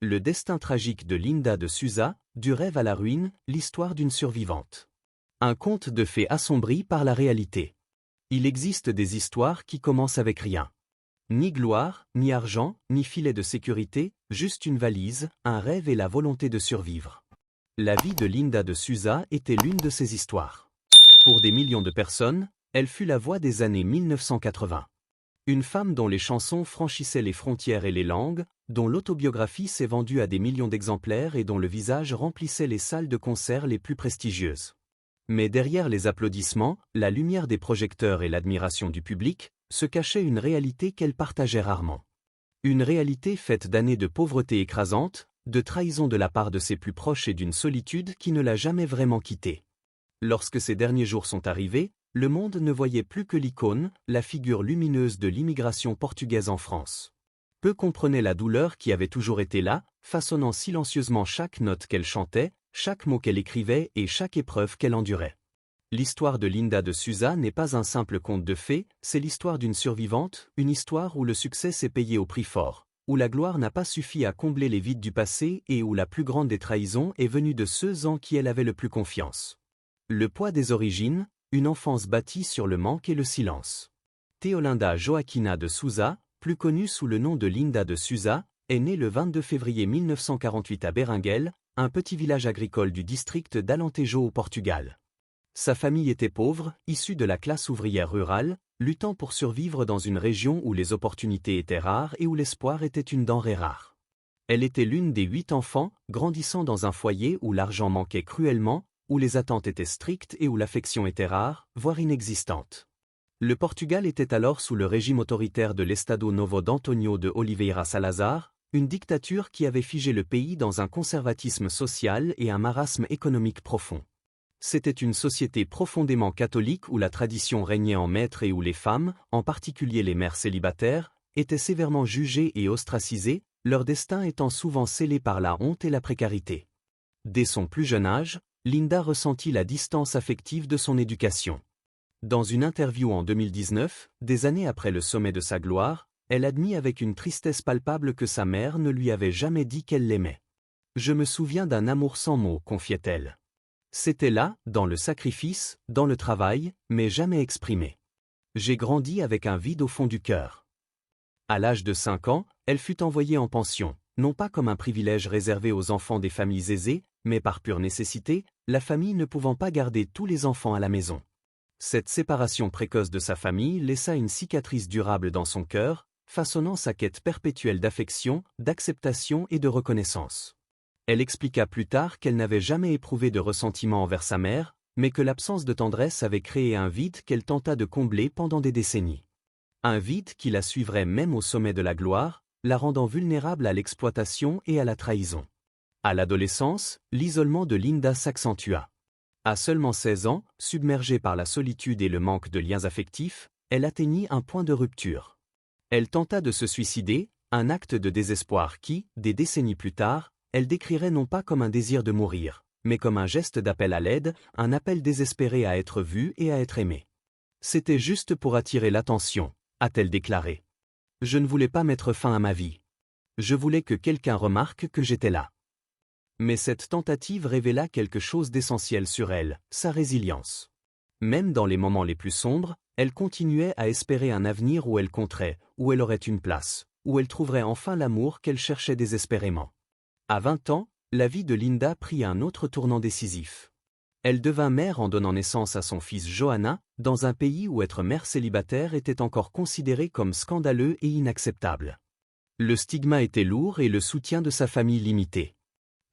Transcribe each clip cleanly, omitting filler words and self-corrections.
Le destin tragique de Linda de Souza, du rêve à la ruine, l'histoire d'une survivante. Un conte de fées assombri par la réalité. Il existe des histoires qui commencent avec rien. Ni gloire, ni argent, ni filet de sécurité, juste une valise, un rêve et la volonté de survivre. La vie de Linda de Souza était l'une de ces histoires. Pour des millions de personnes, elle fut la voix des années 1980. Une femme dont les chansons franchissaient les frontières et les langues, dont l'autobiographie s'est vendue à des millions d'exemplaires et dont le visage remplissait les salles de concert les plus prestigieuses. Mais derrière les applaudissements, la lumière des projecteurs et l'admiration du public, se cachait une réalité qu'elle partageait rarement. Une réalité faite d'années de pauvreté écrasante, de trahison de la part de ses plus proches et d'une solitude qui ne l'a jamais vraiment quittée. Lorsque ces derniers jours sont arrivés, le monde ne voyait plus que l'icône, la figure lumineuse de l'immigration portugaise en France. Peu comprenaient la douleur qui avait toujours été là, façonnant silencieusement chaque note qu'elle chantait, chaque mot qu'elle écrivait et chaque épreuve qu'elle endurait. L'histoire de Linda de Souza n'est pas un simple conte de fées, c'est l'histoire d'une survivante, une histoire où le succès s'est payé au prix fort, où la gloire n'a pas suffi à combler les vides du passé et où la plus grande des trahisons est venue de ceux en qui elle avait le plus confiance. Le poids des origines, une enfance bâtie sur le manque et le silence. Theolinda Joaquina de Souza, plus connue sous le nom de Linda de Souza, est née le 22 février 1948 à Berenguel, un petit village agricole du district d'Alentejo au Portugal. Sa famille était pauvre, issue de la classe ouvrière rurale, luttant pour survivre dans une région où les opportunités étaient rares et où l'espoir était une denrée rare. Elle était l'une des 8 enfants, grandissant dans un foyer où l'argent manquait cruellement, où les attentes étaient strictes et où l'affection était rare, voire inexistante. Le Portugal était alors sous le régime autoritaire de l'Estado Novo d'António de Oliveira Salazar, une dictature qui avait figé le pays dans un conservatisme social et un marasme économique profond. C'était une société profondément catholique où la tradition régnait en maître et où les femmes, en particulier les mères célibataires, étaient sévèrement jugées et ostracisées, leur destin étant souvent scellé par la honte et la précarité. Dès son plus jeune âge, Linda ressentit la distance affective de son éducation. Dans une interview en 2019, des années après le sommet de sa gloire, elle admit avec une tristesse palpable que sa mère ne lui avait jamais dit qu'elle l'aimait. « Je me souviens d'un amour sans mots », confiait-elle. C'était là, dans le sacrifice, dans le travail, mais jamais exprimé. J'ai grandi avec un vide au fond du cœur. À l'âge de 5 ans, elle fut envoyée en pension, non pas comme un privilège réservé aux enfants des familles aisées, mais par pure nécessité, la famille ne pouvant pas garder tous les enfants à la maison. Cette séparation précoce de sa famille laissa une cicatrice durable dans son cœur, façonnant sa quête perpétuelle d'affection, d'acceptation et de reconnaissance. Elle expliqua plus tard qu'elle n'avait jamais éprouvé de ressentiment envers sa mère, mais que l'absence de tendresse avait créé un vide qu'elle tenta de combler pendant des décennies. Un vide qui la suivrait même au sommet de la gloire, la rendant vulnérable à l'exploitation et à la trahison. À l'adolescence, l'isolement de Linda s'accentua. À seulement 16 ans, submergée par la solitude et le manque de liens affectifs, elle atteignit un point de rupture. Elle tenta de se suicider, un acte de désespoir qui, des décennies plus tard, elle décrirait non pas comme un désir de mourir, mais comme un geste d'appel à l'aide, un appel désespéré à être vue et à être aimée. C'était juste pour attirer l'attention, a-t-elle déclaré. Je ne voulais pas mettre fin à ma vie. Je voulais que quelqu'un remarque que j'étais là. Mais cette tentative révéla quelque chose d'essentiel sur elle, sa résilience. Même dans les moments les plus sombres, elle continuait à espérer un avenir où elle compterait, où elle aurait une place, où elle trouverait enfin l'amour qu'elle cherchait désespérément. À 20 ans, la vie de Linda prit un autre tournant décisif. Elle devint mère en donnant naissance à son fils Johanna, dans un pays où être mère célibataire était encore considéré comme scandaleux et inacceptable. Le stigma était lourd et le soutien de sa famille limité.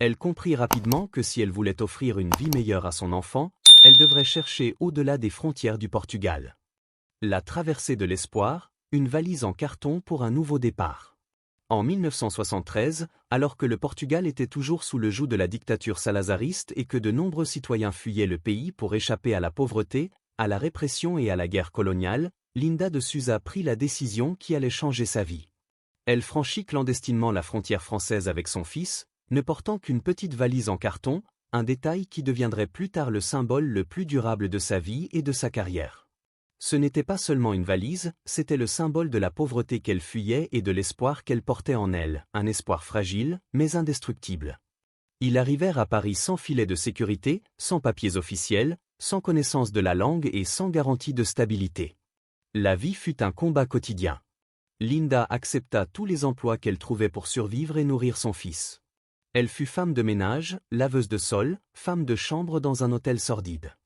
Elle comprit rapidement que si elle voulait offrir une vie meilleure à son enfant, elle devrait chercher au-delà des frontières du Portugal. La traversée de l'espoir, une valise en carton pour un nouveau départ. En 1973, alors que le Portugal était toujours sous le joug de la dictature salazariste et que de nombreux citoyens fuyaient le pays pour échapper à la pauvreté, à la répression et à la guerre coloniale, Linda de Souza prit la décision qui allait changer sa vie. Elle franchit clandestinement la frontière française avec son fils, ne portant qu'une petite valise en carton, un détail qui deviendrait plus tard le symbole le plus durable de sa vie et de sa carrière. Ce n'était pas seulement une valise, c'était le symbole de la pauvreté qu'elle fuyait et de l'espoir qu'elle portait en elle, un espoir fragile, mais indestructible. Ils arrivèrent à Paris sans filet de sécurité, sans papiers officiels, sans connaissance de la langue et sans garantie de stabilité. La vie fut un combat quotidien. Linda accepta tous les emplois qu'elle trouvait pour survivre et nourrir son fils. Elle fut femme de ménage, laveuse de sol, femme de chambre dans un hôtel sordide.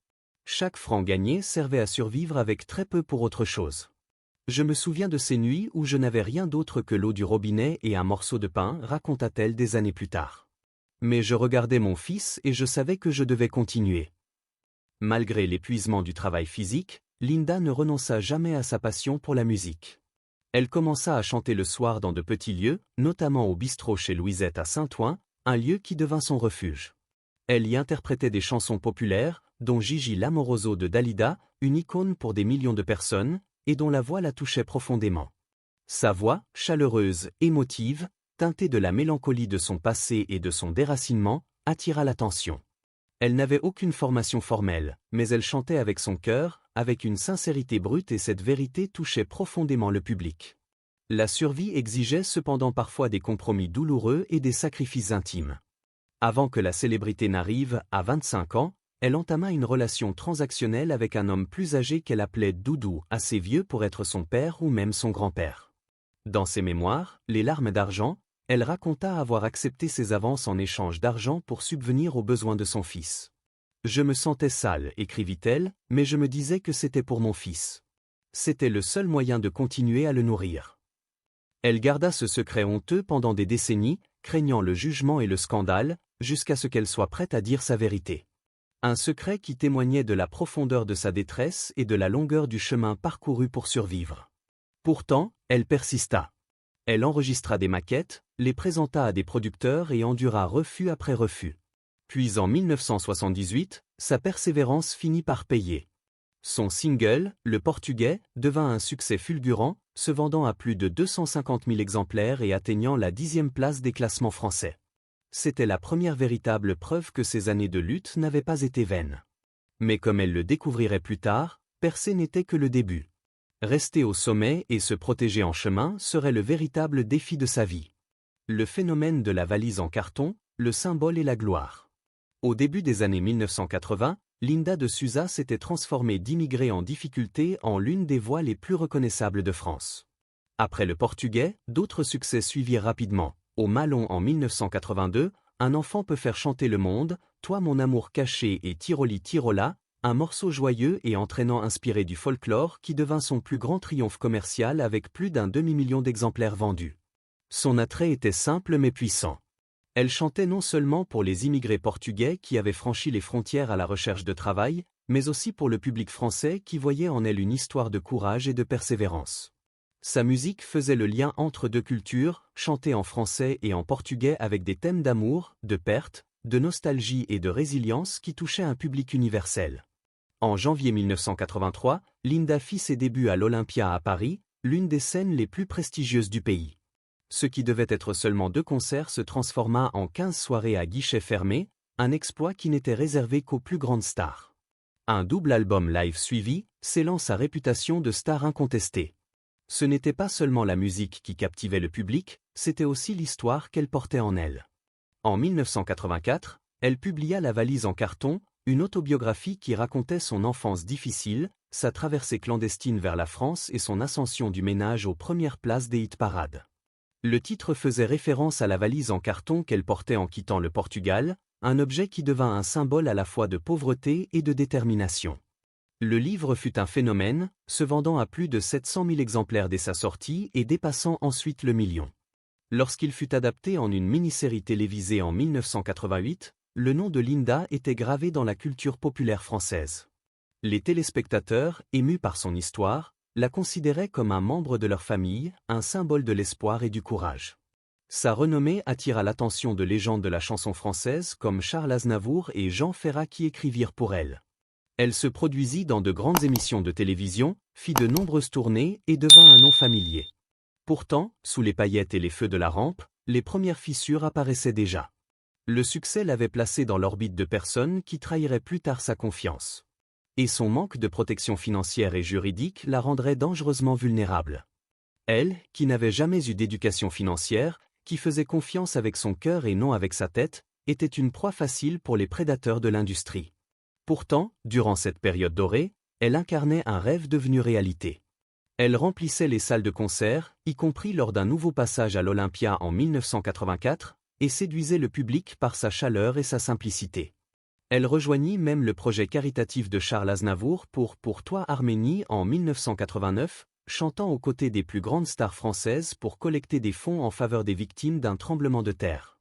Chaque franc gagné servait à survivre avec très peu pour autre chose. Je me souviens de ces nuits où je n'avais rien d'autre que l'eau du robinet et un morceau de pain, raconta-t-elle des années plus tard. Mais je regardais mon fils et je savais que je devais continuer. Malgré l'épuisement du travail physique, Linda ne renonça jamais à sa passion pour la musique. Elle commença à chanter le soir dans de petits lieux, notamment au bistrot chez Louisette à Saint-Ouen, un lieu qui devint son refuge. Elle y interprétait des chansons populaires, dont Gigi l'Amoroso de Dalida, une icône pour des millions de personnes, et dont la voix la touchait profondément. Sa voix, chaleureuse, émotive, teintée de la mélancolie de son passé et de son déracinement, attira l'attention. Elle n'avait aucune formation formelle, mais elle chantait avec son cœur, avec une sincérité brute et cette vérité touchait profondément le public. La survie exigeait cependant parfois des compromis douloureux et des sacrifices intimes. Avant que la célébrité n'arrive, à 25 ans, elle entama une relation transactionnelle avec un homme plus âgé qu'elle appelait Doudou, assez vieux pour être son père ou même son grand-père. Dans ses mémoires, Les larmes d'argent, elle raconta avoir accepté ses avances en échange d'argent pour subvenir aux besoins de son fils. « Je me sentais sale, écrivit-elle, mais je me disais que c'était pour mon fils. C'était le seul moyen de continuer à le nourrir. » Elle garda ce secret honteux pendant des décennies, craignant le jugement et le scandale, jusqu'à ce qu'elle soit prête à dire sa vérité. Un secret qui témoignait de la profondeur de sa détresse et de la longueur du chemin parcouru pour survivre. Pourtant, elle persista. Elle enregistra des maquettes, les présenta à des producteurs et endura refus après refus. Puis en 1978, sa persévérance finit par payer. Son single, Le Portugais, devint un succès fulgurant, se vendant à plus de 250 000 exemplaires et atteignant la 10e place des classements français. C'était la première véritable preuve que ses années de lutte n'avaient pas été vaines. Mais comme elle le découvrirait plus tard, percer n'était que le début. Rester au sommet et se protéger en chemin serait le véritable défi de sa vie. Le phénomène de la valise en carton, le symbole et la gloire. Au début des années 1980, Linda de Souza s'était transformée d'immigrée en difficulté en l'une des voix les plus reconnaissables de France. Après Le Portugais, d'autres succès suivirent rapidement. Au Malon en 1982, Un enfant peut faire chanter le monde, Toi mon amour caché et Tiroli Tirola, un morceau joyeux et entraînant inspiré du folklore qui devint son plus grand triomphe commercial avec plus d'un demi-million d'exemplaires vendus. Son attrait était simple mais puissant. Elle chantait non seulement pour les immigrés portugais qui avaient franchi les frontières à la recherche de travail, mais aussi pour le public français qui voyait en elle une histoire de courage et de persévérance. Sa musique faisait le lien entre deux cultures, chantée en français et en portugais avec des thèmes d'amour, de perte, de nostalgie et de résilience qui touchaient un public universel. En janvier 1983, Linda fit ses débuts à l'Olympia à Paris, l'une des scènes les plus prestigieuses du pays. Ce qui devait être seulement 2 concerts se transforma en 15 soirées à guichet fermé, un exploit qui n'était réservé qu'aux plus grandes stars. Un double album live suivi, scellant sa réputation de star incontestée. Ce n'était pas seulement la musique qui captivait le public, c'était aussi l'histoire qu'elle portait en elle. En 1984, elle publia La valise en carton, une autobiographie qui racontait son enfance difficile, sa traversée clandestine vers la France et son ascension du ménage aux premières places des hit-parades. Le titre faisait référence à la valise en carton qu'elle portait en quittant le Portugal, un objet qui devint un symbole à la fois de pauvreté et de détermination. Le livre fut un phénomène, se vendant à plus de 700 000 exemplaires dès sa sortie et dépassant ensuite le million. Lorsqu'il fut adapté en une mini-série télévisée en 1988, le nom de Linda était gravé dans la culture populaire française. Les téléspectateurs, émus par son histoire, la considéraient comme un membre de leur famille, un symbole de l'espoir et du courage. Sa renommée attira l'attention de légendes de la chanson française comme Charles Aznavour et Jean Ferrat qui écrivirent pour elle. Elle se produisit dans de grandes émissions de télévision, fit de nombreuses tournées et devint un nom familier. Pourtant, sous les paillettes et les feux de la rampe, les premières fissures apparaissaient déjà. Le succès l'avait placée dans l'orbite de personnes qui trahiraient plus tard sa confiance. Et son manque de protection financière et juridique la rendrait dangereusement vulnérable. Elle, qui n'avait jamais eu d'éducation financière, qui faisait confiance avec son cœur et non avec sa tête, était une proie facile pour les prédateurs de l'industrie. Pourtant, durant cette période dorée, elle incarnait un rêve devenu réalité. Elle remplissait les salles de concert, y compris lors d'un nouveau passage à l'Olympia en 1984, et séduisait le public par sa chaleur et sa simplicité. Elle rejoignit même le projet caritatif de Charles Aznavour Pour toi Arménie en 1989, chantant aux côtés des plus grandes stars françaises pour collecter des fonds en faveur des victimes d'un tremblement de terre.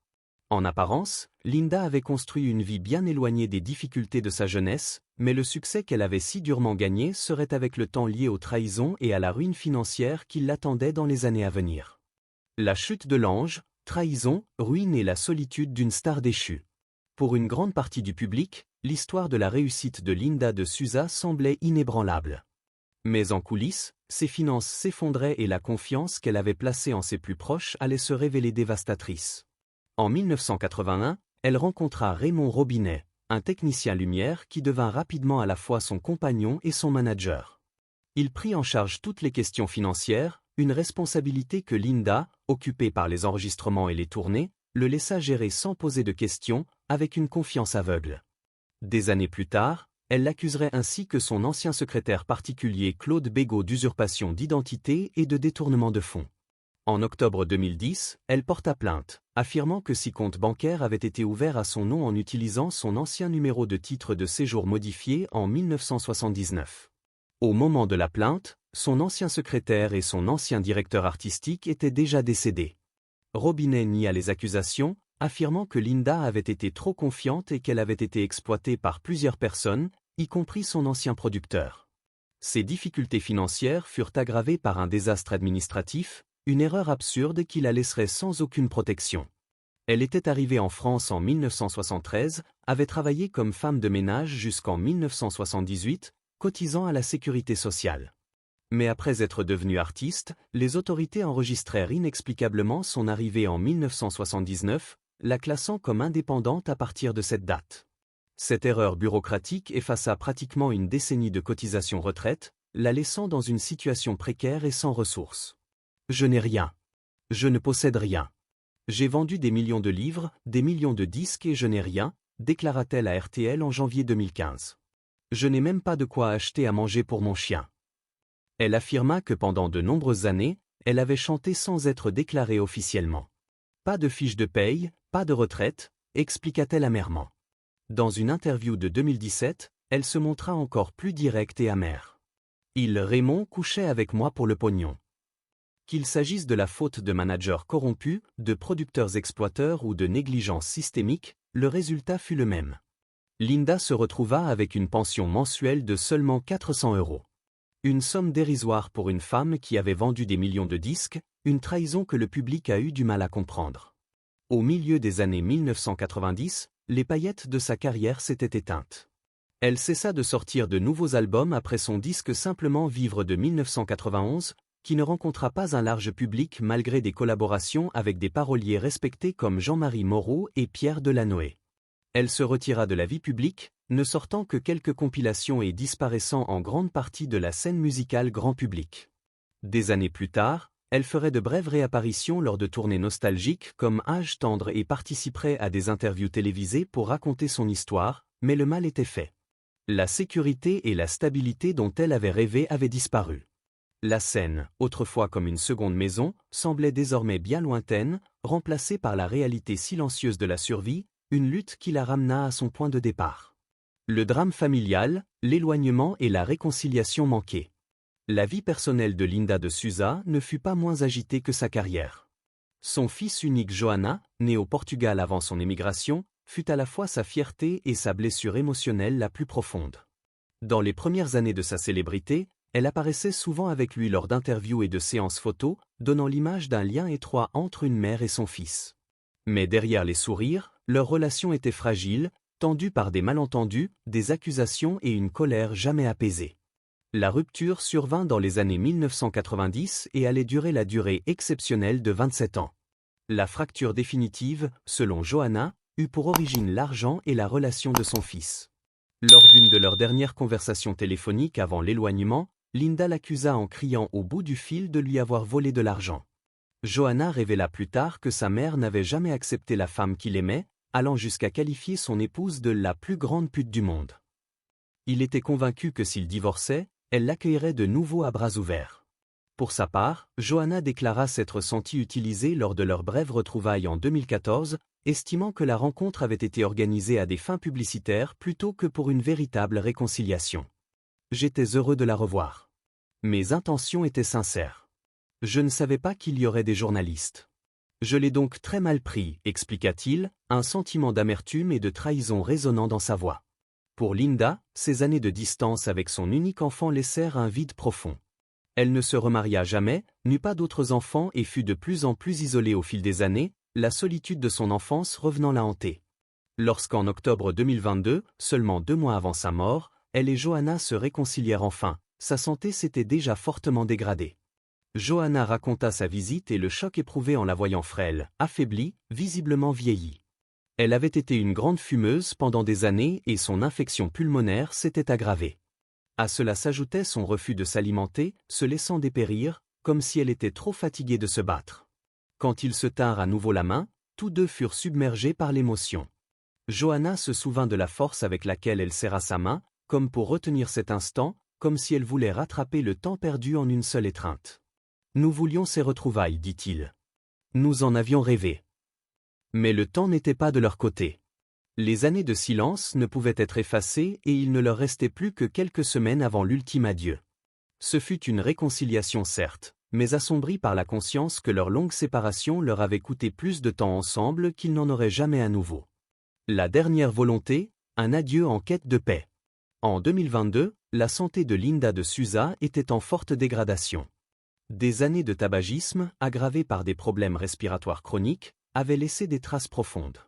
En apparence, Linda avait construit une vie bien éloignée des difficultés de sa jeunesse, mais le succès qu'elle avait si durement gagné serait avec le temps lié aux trahisons et à la ruine financière qui l'attendait dans les années à venir. La chute de l'ange, trahison, ruine et la solitude d'une star déchue. Pour une grande partie du public, l'histoire de la réussite de Linda de Souza semblait inébranlable. Mais en coulisses, ses finances s'effondraient et la confiance qu'elle avait placée en ses plus proches allait se révéler dévastatrice. En 1981, elle rencontra Raymond Robinet, un technicien lumière qui devint rapidement à la fois son compagnon et son manager. Il prit en charge toutes les questions financières, une responsabilité que Linda, occupée par les enregistrements et les tournées, le laissa gérer sans poser de questions, avec une confiance aveugle. Des années plus tard, elle l'accuserait ainsi que son ancien secrétaire particulier Claude Bégaud d'usurpation d'identité et de détournement de fonds. En octobre 2010, elle porta plainte, affirmant que 6 comptes bancaires avaient été ouverts à son nom en utilisant son ancien numéro de titre de séjour modifié en 1979. Au moment de la plainte, son ancien secrétaire et son ancien directeur artistique étaient déjà décédés. Robinet nia les accusations, affirmant que Linda avait été trop confiante et qu'elle avait été exploitée par plusieurs personnes, y compris son ancien producteur. Ses difficultés financières furent aggravées par un désastre administratif, une erreur absurde qui la laisserait sans aucune protection. Elle était arrivée en France en 1973, avait travaillé comme femme de ménage jusqu'en 1978, cotisant à la sécurité sociale. Mais après être devenue artiste, les autorités enregistrèrent inexplicablement son arrivée en 1979, la classant comme indépendante à partir de cette date. Cette erreur bureaucratique effaça pratiquement une décennie de cotisation retraite, la laissant dans une situation précaire et sans ressources. « Je n'ai rien. Je ne possède rien. J'ai vendu des millions de livres, des millions de disques et je n'ai rien », déclara-t-elle à RTL en janvier 2015. « Je n'ai même pas de quoi acheter à manger pour mon chien. » Elle affirma que pendant de nombreuses années, elle avait chanté sans être déclarée officiellement. « Pas de fiche de paye, pas de retraite », expliqua-t-elle amèrement. Dans une interview de 2017, elle se montra encore plus directe et amère. « Raymond couchait avec moi pour le pognon. Qu'il s'agisse de la faute de managers corrompus, de producteurs exploiteurs ou de négligence systémique, le résultat fut le même. Linda se retrouva avec une pension mensuelle de seulement 400 €. Une somme dérisoire pour une femme qui avait vendu des millions de disques, une trahison que le public a eu du mal à comprendre. Au milieu des années 1990, les paillettes de sa carrière s'étaient éteintes. Elle cessa de sortir de nouveaux albums après son disque Simplement Vivre de 1991, qui ne rencontra pas un large public malgré des collaborations avec des paroliers respectés comme Jean-Marie Moreau et Pierre Delanoë. Elle se retira de la vie publique, ne sortant que quelques compilations et disparaissant en grande partie de la scène musicale grand public. Des années plus tard, elle ferait de brèves réapparitions lors de tournées nostalgiques comme Âge tendre et participerait à des interviews télévisées pour raconter son histoire, mais le mal était fait. La sécurité et la stabilité dont elle avait rêvé avaient disparu. La scène, autrefois comme une seconde maison, semblait désormais bien lointaine, remplacée par la réalité silencieuse de la survie, une lutte qui la ramena à son point de départ. Le drame familial, l'éloignement et la réconciliation manquaient. La vie personnelle de Linda de Souza ne fut pas moins agitée que sa carrière. Son fils unique Johanna, né au Portugal avant son émigration, fut à la fois sa fierté et sa blessure émotionnelle la plus profonde. Dans les premières années de sa célébrité, elle apparaissait souvent avec lui lors d'interviews et de séances photos, donnant l'image d'un lien étroit entre une mère et son fils. Mais derrière les sourires, leur relation était fragile, tendue par des malentendus, des accusations et une colère jamais apaisée. La rupture survint dans les années 1990 et allait durer la durée exceptionnelle de 27 ans. La fracture définitive, selon Johanna, eut pour origine l'argent et la relation de son fils. Lors d'une de leurs dernières conversations téléphoniques avant l'éloignement, Linda l'accusa en criant au bout du fil de lui avoir volé de l'argent. Johanna révéla plus tard que sa mère n'avait jamais accepté la femme qu'il aimait, allant jusqu'à qualifier son épouse de la plus grande pute du monde. Il était convaincu que s'il divorçait, elle l'accueillerait de nouveau à bras ouverts. Pour sa part, Johanna déclara s'être sentie utilisée lors de leur brève retrouvaille en 2014, estimant que la rencontre avait été organisée à des fins publicitaires plutôt que pour une véritable réconciliation. « J'étais heureux de la revoir. Mes intentions étaient sincères. Je ne savais pas qu'il y aurait des journalistes. Je l'ai donc très mal pris, expliqua-t-il, un sentiment d'amertume et de trahison résonnant dans sa voix. Pour Linda, ces années de distance avec son unique enfant laissèrent un vide profond. Elle ne se remaria jamais, n'eut pas d'autres enfants et fut de plus en plus isolée au fil des années, la solitude de son enfance revenant la hanter. Lorsqu'en octobre 2022, seulement 2 mois avant sa mort, elle et Johanna se réconcilièrent enfin, sa santé s'était déjà fortement dégradée. Johanna raconta sa visite et le choc éprouvé en la voyant frêle, affaiblie, visiblement vieillie. Elle avait été une grande fumeuse pendant des années et son infection pulmonaire s'était aggravée. À cela s'ajoutait son refus de s'alimenter, se laissant dépérir, comme si elle était trop fatiguée de se battre. Quand ils se tinrent à nouveau la main, tous deux furent submergés par l'émotion. Johanna se souvint de la force avec laquelle elle serra sa main, comme pour retenir cet instant, comme si elle voulait rattraper le temps perdu en une seule étreinte. « Nous voulions ces retrouvailles, dit-il. Nous en avions rêvé. Mais le temps n'était pas de leur côté. Les années de silence ne pouvaient être effacées et il ne leur restait plus que quelques semaines avant l'ultime adieu. Ce fut une réconciliation certes, mais assombrie par la conscience que leur longue séparation leur avait coûté plus de temps ensemble qu'ils n'en auraient jamais à nouveau. La dernière volonté, un adieu en quête de paix. En 2022, la santé de Linda de Souza était en forte dégradation. Des années de tabagisme, aggravées par des problèmes respiratoires chroniques, avaient laissé des traces profondes.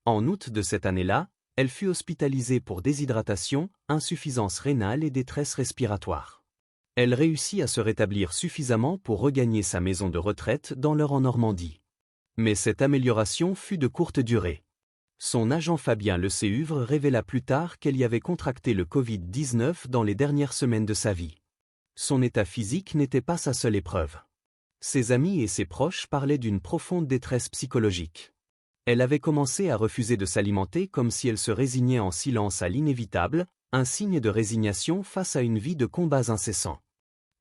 En août de cette année-là, elle fut hospitalisée pour déshydratation, insuffisance rénale et détresse respiratoire. Elle réussit à se rétablir suffisamment pour regagner sa maison de retraite dans l'Eure en Normandie. Mais cette amélioration fut de courte durée. Son agent Fabien Leséhuvre révéla plus tard qu'elle y avait contracté le Covid-19 dans les dernières semaines de sa vie. Son état physique n'était pas sa seule épreuve. Ses amis et ses proches parlaient d'une profonde détresse psychologique. Elle avait commencé à refuser de s'alimenter comme si elle se résignait en silence à l'inévitable, un signe de résignation face à une vie de combats incessants.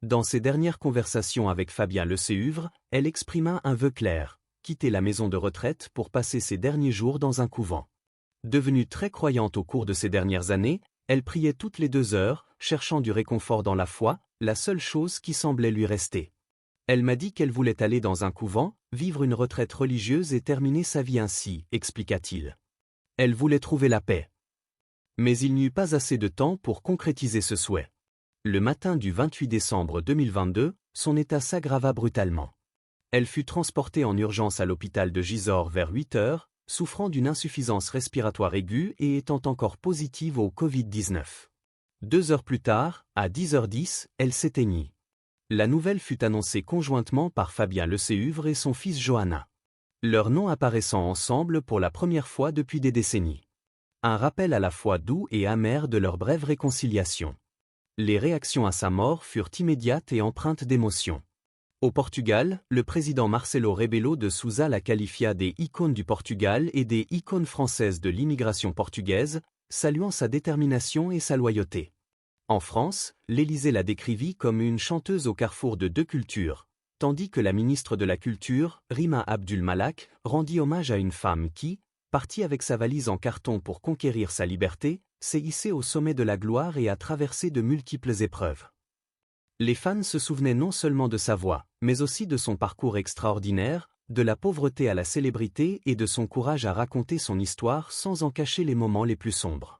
Dans ses dernières conversations avec Fabien Leséhuvre, elle exprima un vœu clair, quitter la maison de retraite pour passer ses derniers jours dans un couvent. Devenue très croyante au cours de ces dernières années, elle priait toutes les 2 heures, cherchant du réconfort dans la foi, la seule chose qui semblait lui rester. Elle m'a dit qu'elle voulait aller dans un couvent, vivre une retraite religieuse et terminer sa vie ainsi, expliqua-t-il. Elle voulait trouver la paix. Mais il n'y eut pas assez de temps pour concrétiser ce souhait. Le matin du 28 décembre 2022, son état s'aggrava brutalement. Elle fut transportée en urgence à l'hôpital de Gisors vers 8 heures, souffrant d'une insuffisance respiratoire aiguë et étant encore positive au Covid-19. 2 heures plus tard, à 10h10, elle s'éteignit. La nouvelle fut annoncée conjointement par Fabien Leséhuvre et son fils Johanna. Leurs noms apparaissant ensemble pour la première fois depuis des décennies. Un rappel à la fois doux et amer de leur brève réconciliation. Les réactions à sa mort furent immédiates et empreintes d'émotion. Au Portugal, le président Marcelo Rebelo de Sousa la qualifia des icônes du Portugal et des icônes françaises de l'immigration portugaise, saluant sa détermination et sa loyauté. En France, l'Élysée la décrivit comme une chanteuse au carrefour de 2 cultures, tandis que la ministre de la Culture, Rima Abdul Malak, rendit hommage à une femme qui, partie avec sa valise en carton pour conquérir sa liberté, s'est hissée au sommet de la gloire et a traversé de multiples épreuves. Les fans se souvenaient non seulement de sa voix, mais aussi de son parcours extraordinaire, de la pauvreté à la célébrité et de son courage à raconter son histoire sans en cacher les moments les plus sombres.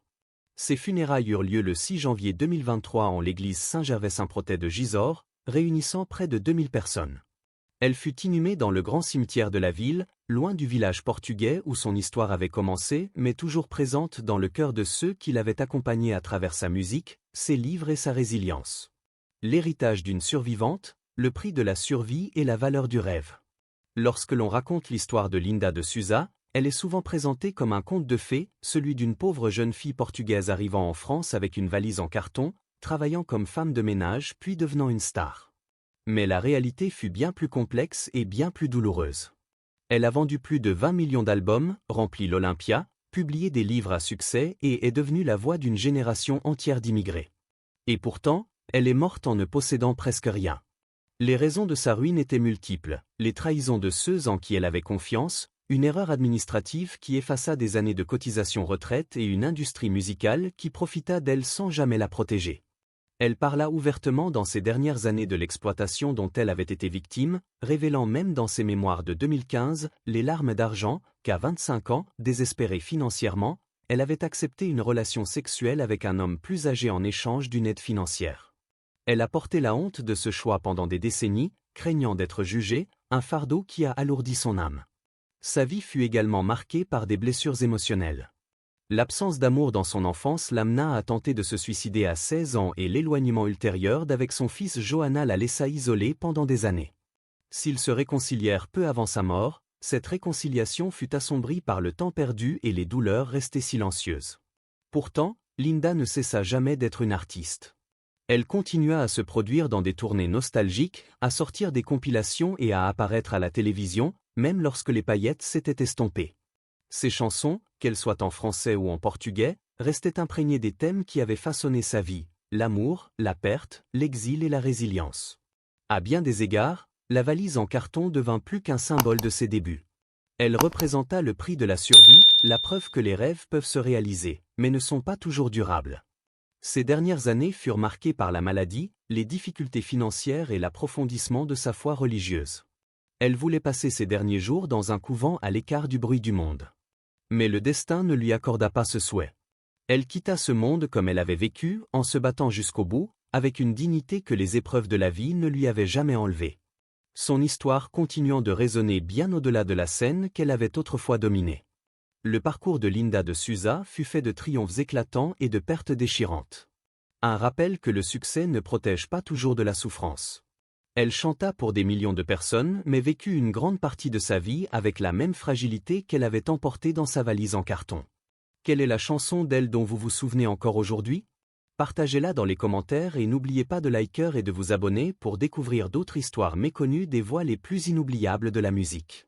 Ses funérailles eurent lieu le 6 janvier 2023 en l'église Saint-Gervais-Saint-Protais de Gisors, réunissant près de 2000 personnes. Elle fut inhumée dans le grand cimetière de la ville, loin du village portugais où son histoire avait commencé, mais toujours présente dans le cœur de ceux qui l'avaient accompagnée à travers sa musique, ses livres et sa résilience. L'héritage d'une survivante, le prix de la survie et la valeur du rêve. Lorsque l'on raconte l'histoire de Linda de Souza, Elle est souvent présentée comme un conte de fées, celui d'une pauvre jeune fille portugaise arrivant en France avec une valise en carton, travaillant comme femme de ménage puis devenant une star. Mais la réalité fut bien plus complexe et bien plus douloureuse. Elle a vendu plus de 20 millions d'albums, rempli l'Olympia, publié des livres à succès et est devenue la voix d'une génération entière d'immigrés. Et pourtant, elle est morte en ne possédant presque rien. Les raisons de sa ruine étaient multiples, les trahisons de ceux en qui elle avait confiance, une erreur administrative qui effaça des années de cotisation retraite et une industrie musicale qui profita d'elle sans jamais la protéger. Elle parla ouvertement dans ses dernières années de l'exploitation dont elle avait été victime, révélant même dans ses mémoires de 2015 les larmes d'argent qu'à 25 ans, désespérée financièrement, elle avait accepté une relation sexuelle avec un homme plus âgé en échange d'une aide financière. Elle a porté la honte de ce choix pendant des décennies, craignant d'être jugée, un fardeau qui a alourdi son âme. Sa vie fut également marquée par des blessures émotionnelles. L'absence d'amour dans son enfance l'amena à tenter de se suicider à 16 ans et l'éloignement ultérieur d'avec son fils Johanna la laissa isolée pendant des années. S'ils se réconcilièrent peu avant sa mort, cette réconciliation fut assombrie par le temps perdu et les douleurs restées silencieuses. Pourtant, Linda ne cessa jamais d'être une artiste. Elle continua à se produire dans des tournées nostalgiques, à sortir des compilations et à apparaître à la télévision, même lorsque les paillettes s'étaient estompées. Ses chansons, qu'elles soient en français ou en portugais, restaient imprégnées des thèmes qui avaient façonné sa vie, l'amour, la perte, l'exil et la résilience. À bien des égards, la valise en carton devint plus qu'un symbole de ses débuts. Elle représenta le prix de la survie, la preuve que les rêves peuvent se réaliser, mais ne sont pas toujours durables. Ces dernières années furent marquées par la maladie, les difficultés financières et l'approfondissement de sa foi religieuse. Elle voulait passer ses derniers jours dans un couvent à l'écart du bruit du monde. Mais le destin ne lui accorda pas ce souhait. Elle quitta ce monde comme elle avait vécu, en se battant jusqu'au bout, avec une dignité que les épreuves de la vie ne lui avaient jamais enlevée. Son histoire continuant de résonner bien au-delà de la scène qu'elle avait autrefois dominée. Le parcours de Linda de Souza fut fait de triomphes éclatants et de pertes déchirantes. Un rappel que le succès ne protège pas toujours de la souffrance. Elle chanta pour des millions de personnes mais vécut une grande partie de sa vie avec la même fragilité qu'elle avait emportée dans sa valise en carton. Quelle est la chanson d'elle dont vous vous souvenez encore aujourd'hui? Partagez-la dans les commentaires et n'oubliez pas de liker et de vous abonner pour découvrir d'autres histoires méconnues des voix les plus inoubliables de la musique.